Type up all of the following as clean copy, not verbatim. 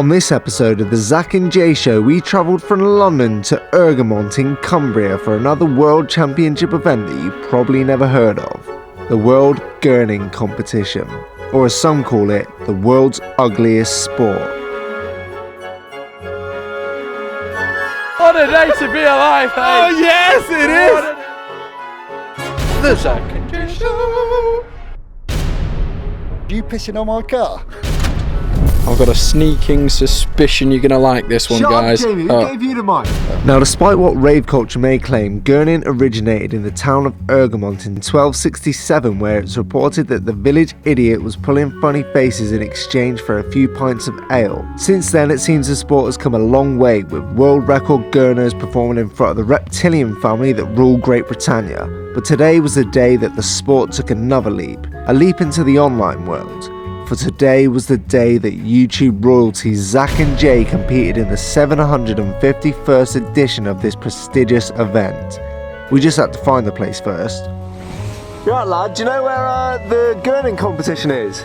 On this episode of the Zac and Jay show, we travelled from London to Egremont in Cumbria for another World Championship event that you probably never heard of, the World Gurning Competition, or as some call it, the world's ugliest sport. What a day to be alive, hey! Oh yes, it is! The Zac and Jay show! You pissing on my car? I've got a sneaking suspicion you're going to like this one, guys. Jamie, who gave you the mic? Now, despite what rave culture may claim, Gernon originated in the town of Egremont in 1267, where it's reported that the village idiot was pulling funny faces in exchange for a few pints of ale. Since then, it seems the sport has come a long way, with world record Gurners performing in front of the reptilian family that rule Great Britannia. But today was the day that the sport took another leap, a leap into the online world. For today was the day that YouTube royalty Zac and Jay competed in the 751st edition of this prestigious event. We just had to find the place first. Right, lad, do you know where the Gurning competition is?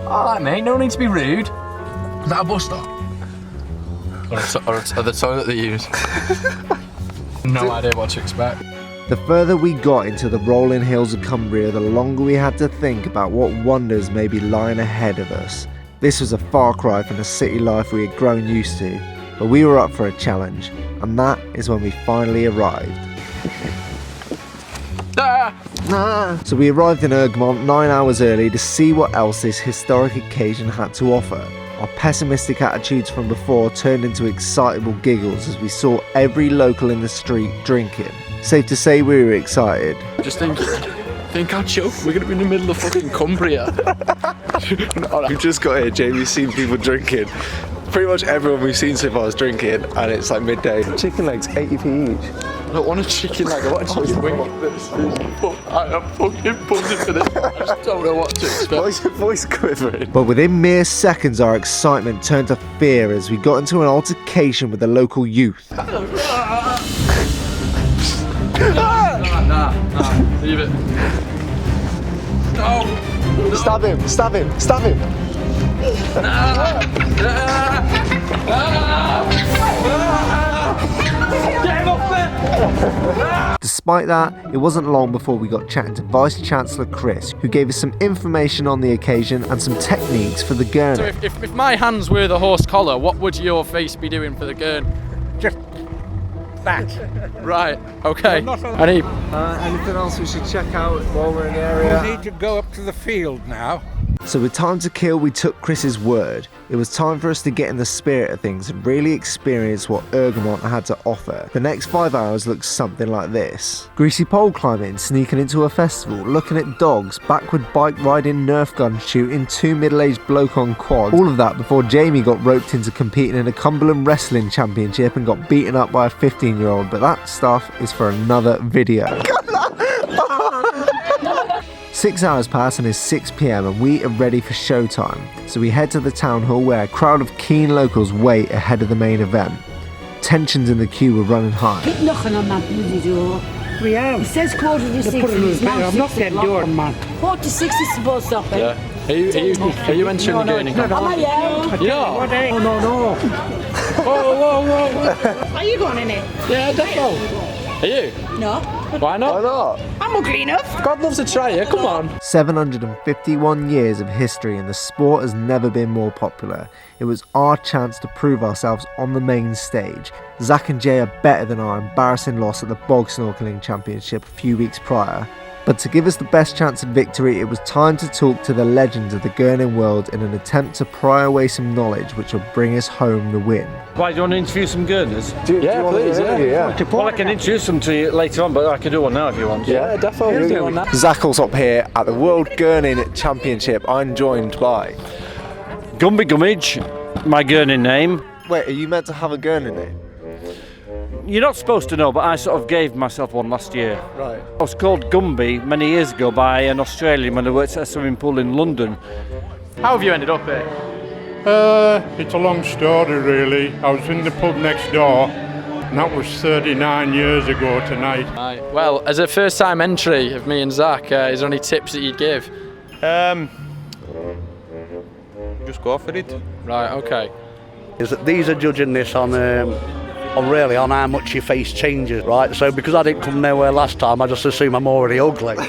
Alright mate, no need to be rude. Is that a bus stop? Or the toilet they use? No idea what to expect. The further we got into the rolling hills of Cumbria, the longer we had to think about what wonders may be lying ahead of us. This was a far cry from the city life we had grown used to, but we were up for a challenge, and that is when we finally arrived. So we arrived in Egremont 9 hours early to see what else this historic occasion had to offer. Our pessimistic attitudes from before turned into excitable giggles as we saw every local in the street drinking. Safe to say we were excited. Just think how chill. We're going to be in the middle of fucking Cumbria. We've just got here, Jamie's seen people drinking. Pretty much everyone we've seen so far is drinking, and it's like midday. Chicken legs, 80p each. I don't want a chicken leg, I want a chicken wing. I am fucking buzzing for this. I just don't know what to expect. Why is your voice quivering? But within mere seconds our excitement turned to fear as we got into an altercation with the local youth. Nah, leave it. No! Stab him, stab him, stab him! Despite that, it wasn't long before we got chatting to Vice Chancellor Chris, who gave us some information on the occasion and some techniques for the gurn. So if my hands were the horse collar, what would your face be doing for the gurn? Just that. Right, okay. Anything else we should check out while we're in the area? We need to go up to the field now. So with time to kill, we took Chris's word. It was time for us to get in the spirit of things and really experience what Egremont had to offer. The next 5 hours looked something like this. Greasy pole climbing, sneaking into a festival, looking at dogs, backward bike riding, Nerf gun shooting, 2 middle-aged bloke on quad. All of that before Jamie got roped into competing in a Cumberland Wrestling Championship and got beaten up by a 15-year-old, but that stuff is for another video. 6 hours pass and it's 6 PM and we are ready for showtime. So we head to the town hall where a crowd of keen locals wait ahead of the main event. Tensions in the queue were running high. Keep knocking on that bloody door. We have. It says 5:45 and it's now I'm not 6 getting o'clock. door, man. 5:46 is supposed to stop, eh? Yeah. Are you entering the gurning? Am I out? Yeah. No. Whoa. Are you going in it? Yeah, definitely. Are you? No. Why not? Why not? I'm ugly enough. God loves a try, yeah, come on. 751 years of history and the sport has never been more popular. It was our chance to prove ourselves on the main stage. Zac and Jay are better than our embarrassing loss at the Bog Snorkeling Championship a few weeks prior. But to give us the best chance of victory, it was time to talk to the legends of the Gurning world in an attempt to pry away some knowledge which will bring us home the win. Why, do you want to interview some Gurners? Yeah, please, yeah. Well, I can introduce them to you later on, but I can do one now if you want. Yeah, definitely. Do one now. Zac Alsop here at the World Gurning Championship. I'm joined by... Gumby Gummidge, my Gurning name. Wait, are you meant to have a Gurning name? You're not supposed to know, but I sort of gave myself one last year. Right. I was called Gumby many years ago by an Australian when I worked at a swimming pool in London. How have you ended up here? It's a long story really. I was in the pub next door and that was 39 years ago tonight. Right. Well, as a first time entry of me and Zac, is there any tips that you'd give? just go for it. Right, okay. Is that these are judging this on really on how much your face changes, right? So because I didn't come nowhere last time, I just assume I'm already ugly. like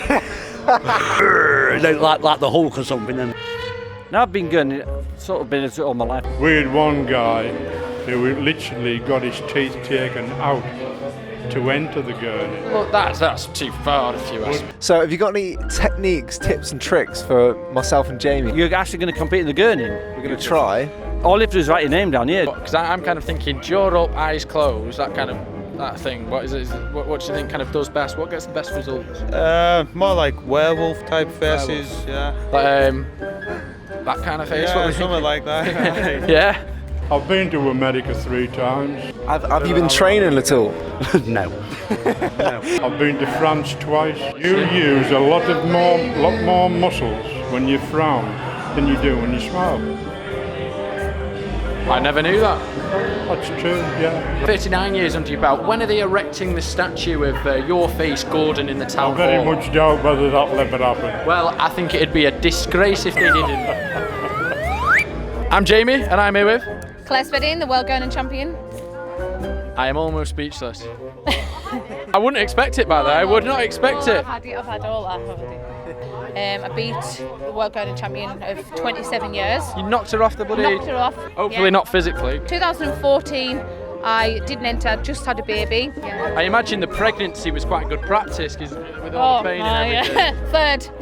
the Hulk or something. And Now I've been going, sort of been it all my life. We had one guy who literally got his teeth taken out to enter the gurney. Well, that's too far if you ask me. So have you got any techniques, tips and tricks for myself and Jamie? You're actually going to compete in the gurning? We're going to try. All you have to do is write your name down here. Because I'm kind of thinking jaw up, eyes closed, that thing. What is it? What do you think kind of does best? What gets the best results? More like werewolf type faces, yeah. That kind of face? Yeah, what we something like that. Yeah? I've been to America 3 times. Have you been training at all? no. I've been to France twice. You use a lot more muscles when you frown than you do when you smile. I never knew that. That's true, yeah. 39 years under your belt. When are they erecting the statue of your face, Gordon, in the town I very hall? much doubt whether that'll ever happen. Well, I think it'd be a disgrace if they didn't. I'm Jamie, and I'm here with... Claire Spedding, the World Gurning Champion. I am almost speechless. I wouldn't expect it by there. I would not expect it. I've had all that. I beat the World Gurning Champion of 27 years. You knocked her off the bloody... Knocked her off. Hopefully yeah. not physically. 2014, I didn't enter, just had a baby. Yeah. I imagine the pregnancy was quite good practice because with all the pain and everything.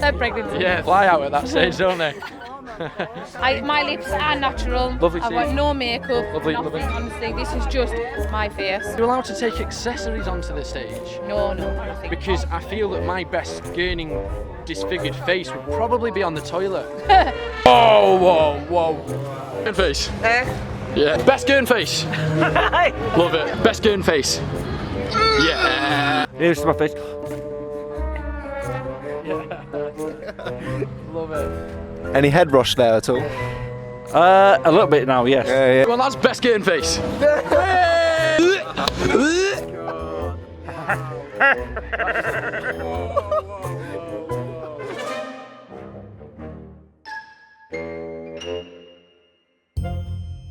Third pregnancy. Yeah, fly out at that stage, don't they? My lips are natural. Lovely I've got teeth. no makeup. Lovely, nothing, lovely. honestly, this is just my face. You're allowed to take accessories onto the stage? No, nothing. Because I feel that my best gurning disfigured face would probably be on the toilet. Whoa. Gurn face. Yeah. Best gurn face. Love it. Best gurn face. Yeah. Here's my face. Love it. Any head rush there at all? A little bit now, yes. Yeah. Well, that's best gurn face.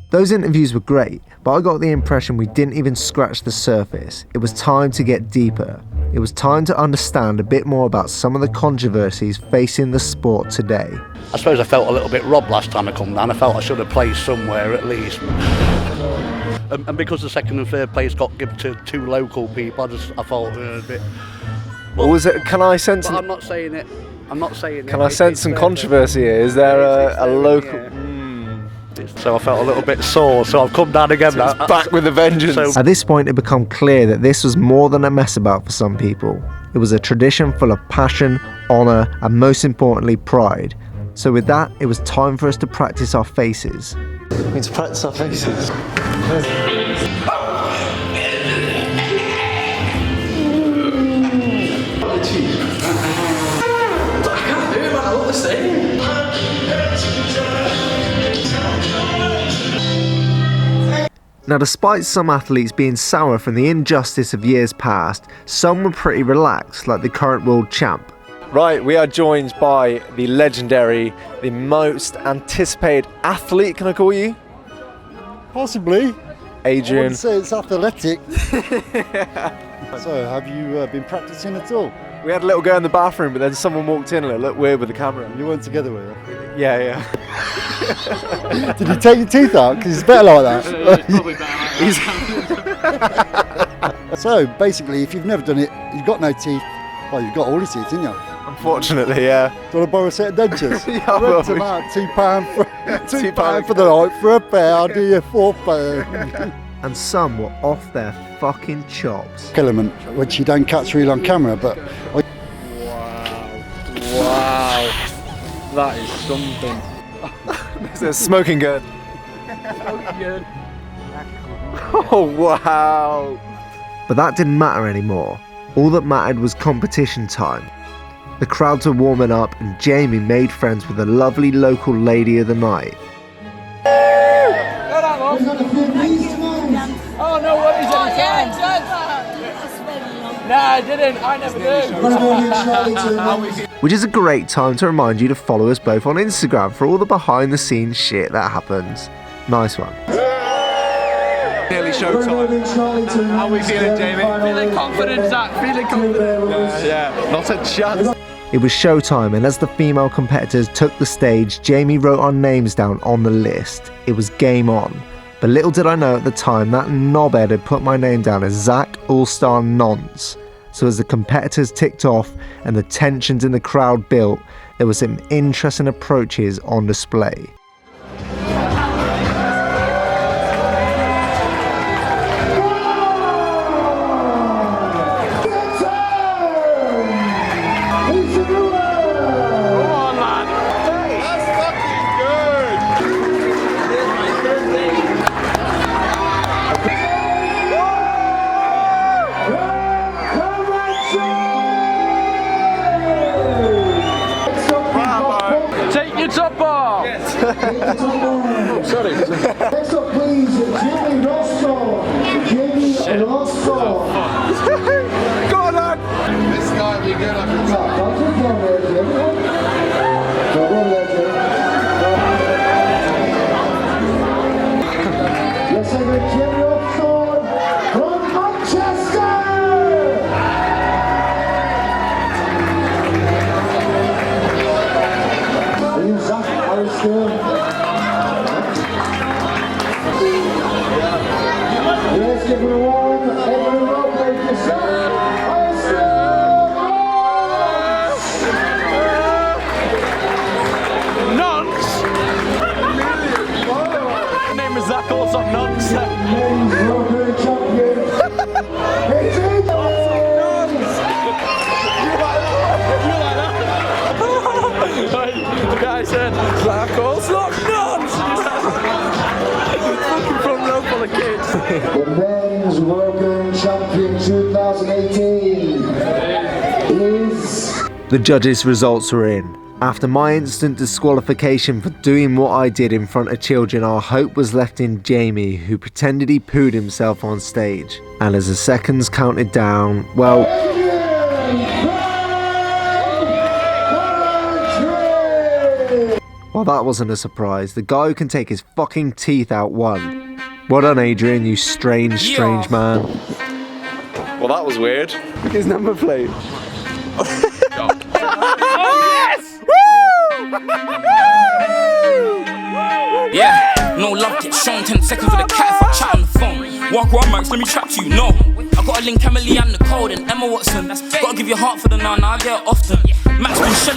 Those interviews were great, but I got the impression we didn't even scratch the surface. It was time to get deeper. It was time to understand a bit more about some of the controversies facing the sport today. I suppose I felt a little bit robbed last time I come down. I felt I should have played somewhere at least. And because the second and third place got given to 2 local people, I felt a bit... Well, was it? Can I sense? I'm not saying it. Can I sense some controversy here? Is there a local? Yeah. So I felt a little bit sore. So I've come down again. So back with a vengeance. At this point, it became clear that this was more than a mess about for some people. It was a tradition full of passion, honour, and most importantly, pride. So with that, it was time for us to practice our faces. We need to practice our faces. Now, despite some athletes being sour from the injustice of years past, some were pretty relaxed, like the current world champ. Right, we are joined by the legendary, the most anticipated athlete, can I call you? Possibly. I Adrian. wouldn't say it's athletic. So, have you been practicing at all? We had a little go in the bathroom, but then someone walked in and it looked weird with the camera. You weren't together with her? Yeah. Did you take your teeth out? Because it's better like that. Probably better. So, basically, if you've never done it, you've got no teeth. Well, you've got all your teeth, haven't you? Unfortunately, yeah. Do you want to borrow a set of dentures? Yeah, I will. Rent them out, £2 £2 for the night. For a pair, I'll do you £4. And some were off their fucking chops. Element, which you don't catch real on camera, but... Wow. That is something. There's a smoking gun. Oh, wow. But that didn't matter anymore. All that mattered was competition time. The crowds were warming up and Jamie made friends with a lovely local lady of the night. Oh no, what is it? No, I didn't. I never did. which is a great time to remind you to follow us both on Instagram for all the behind the scenes shit that happens. Nice one. Nearly showtime. How are we feeling, Jamie? Feeling confident, Zach. Feeling confident. Yeah, not a chance. It was showtime, and as the female competitors took the stage, Jamie wrote our names down on the list. It was game on. But little did I know at the time that knobhead had put my name down as Zac All-Star Nonce. So as the competitors ticked off and the tensions in the crowd built, there were some interesting approaches on display. Top off! Sorry. Next up, please, Jimmy Roscoe. Jimmy Roscoe. Go on, lad! This guy will be good on the top. Yes, I got Jimmy Roscoe from Manchester. Yes, everyone, make yourself. Nonce! My name is Zac Alsop Nonce. World Gurning Championships. It's The guy said, Zac Alsop Nonce! Fucking front row full of kids. the men's World Gurning Champion 2018 is... The judges' results were in. After my instant disqualification for doing what I did in front of children, our hope was left in Jamie, who pretended he pooed himself on stage. And as the seconds counted down, well... Well, that wasn't a surprise. The guy who can take his fucking teeth out won. Well done, Adrian, you strange man. Well, that was weird. Look at his number plate. Oh yes! Woo! Yeah, no love gets shown. 10 seconds with a cat if I chat on the phone. Walk around, Max, let me chat to you, no. I gotta link Emily and Nicole and Emma Watson. Gotta give your heart for the nana, I get it often. Max been shelling